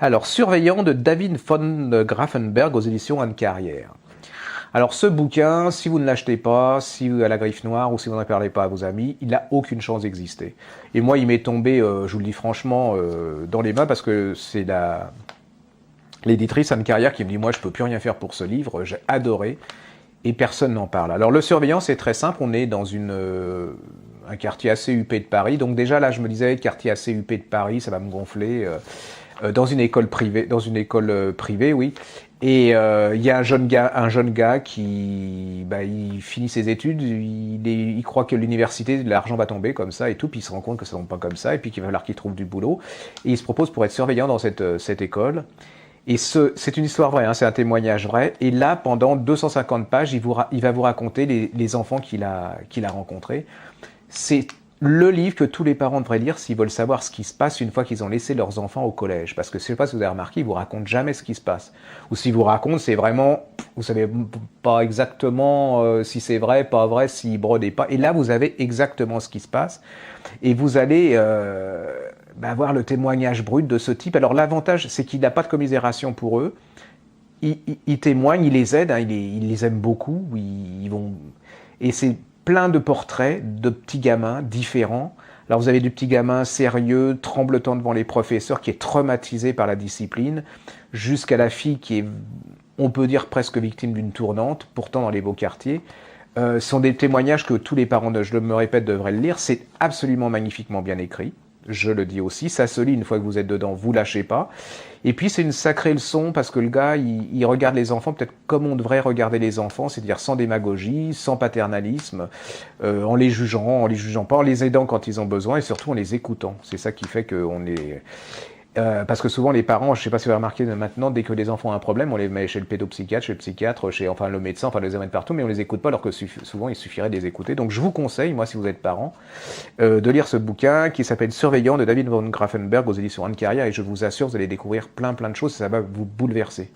Alors, Surveillant de David von Grafenberg aux éditions Anne Carrière. Alors, ce bouquin, si vous ne l'achetez pas, si vous à la griffe noire ou si vous n'en parlez pas à vos amis, il n'a aucune chance d'exister. Et moi, il m'est tombé, je vous le dis franchement, dans les mains parce que c'est l'éditrice Anne Carrière qui me dit « Moi, je peux plus rien faire pour ce livre, j'ai adoré. » Et personne n'en parle. Alors, Le Surveillant, c'est très simple. On est dans un quartier assez huppé de Paris. Donc déjà, là, je me disais, quartier assez huppé de Paris, ça va me gonfler. Dans une école privée, oui. Et il y a un jeune gars qui, il finit ses études, il croit que l'université, l'argent va tomber comme ça et tout, puis il se rend compte que ça tombe pas comme ça, et puis qu'il va falloir qu'il trouve du boulot. Et il se propose pour être surveillant dans cette école. Et c'est une histoire vraie, hein, c'est un témoignage vrai. Et là, pendant 250 pages, il va vous raconter les enfants qu'il a rencontrés. C'est le livre que tous les parents devraient lire s'ils veulent savoir ce qui se passe une fois qu'ils ont laissé leurs enfants au collège. Parce que je ne sais pas si vous avez remarqué, ils vous racontent jamais ce qui se passe. Ou s'ils vous racontent, c'est vraiment, vous savez pas exactement si c'est vrai, pas vrai, s'ils brodent et pas. Et là, vous avez exactement ce qui se passe. Et vous allez avoir le témoignage brut de ce type. Alors l'avantage, c'est qu'il n'a pas de commisération pour eux. Il témoigne, il les aide, hein, il les aime beaucoup. Et c'est plein de portraits de petits gamins différents. Alors vous avez du petit gamin sérieux, tremblotant devant les professeurs, qui est traumatisé par la discipline, jusqu'à la fille qui est, on peut dire, presque victime d'une tournante, pourtant dans les beaux quartiers. Ce sont des témoignages que tous les parents, je me répète, devraient le lire. C'est absolument magnifiquement bien écrit. Je le dis aussi, ça se lit une fois que vous êtes dedans, vous lâchez pas. Et puis c'est une sacrée leçon parce que le gars, il regarde les enfants peut-être comme on devrait regarder les enfants, c'est-à-dire sans démagogie, sans paternalisme, en les jugeant pas, en les aidant quand ils ont besoin et surtout en les écoutant. C'est ça qui fait qu'on est... parce que souvent les parents, je ne sais pas si vous avez remarqué maintenant, dès que les enfants ont un problème, on les met chez le pédopsychiatre, chez le psychiatre, chez enfin le médecin, enfin les amène partout, mais on les écoute pas alors que souvent il suffirait de les écouter. Donc je vous conseille, moi si vous êtes parent, de lire ce bouquin qui s'appelle Surveillant de David von Grafenberg aux éditions Anne Carrière et je vous assure vous allez découvrir plein de choses et ça va vous bouleverser.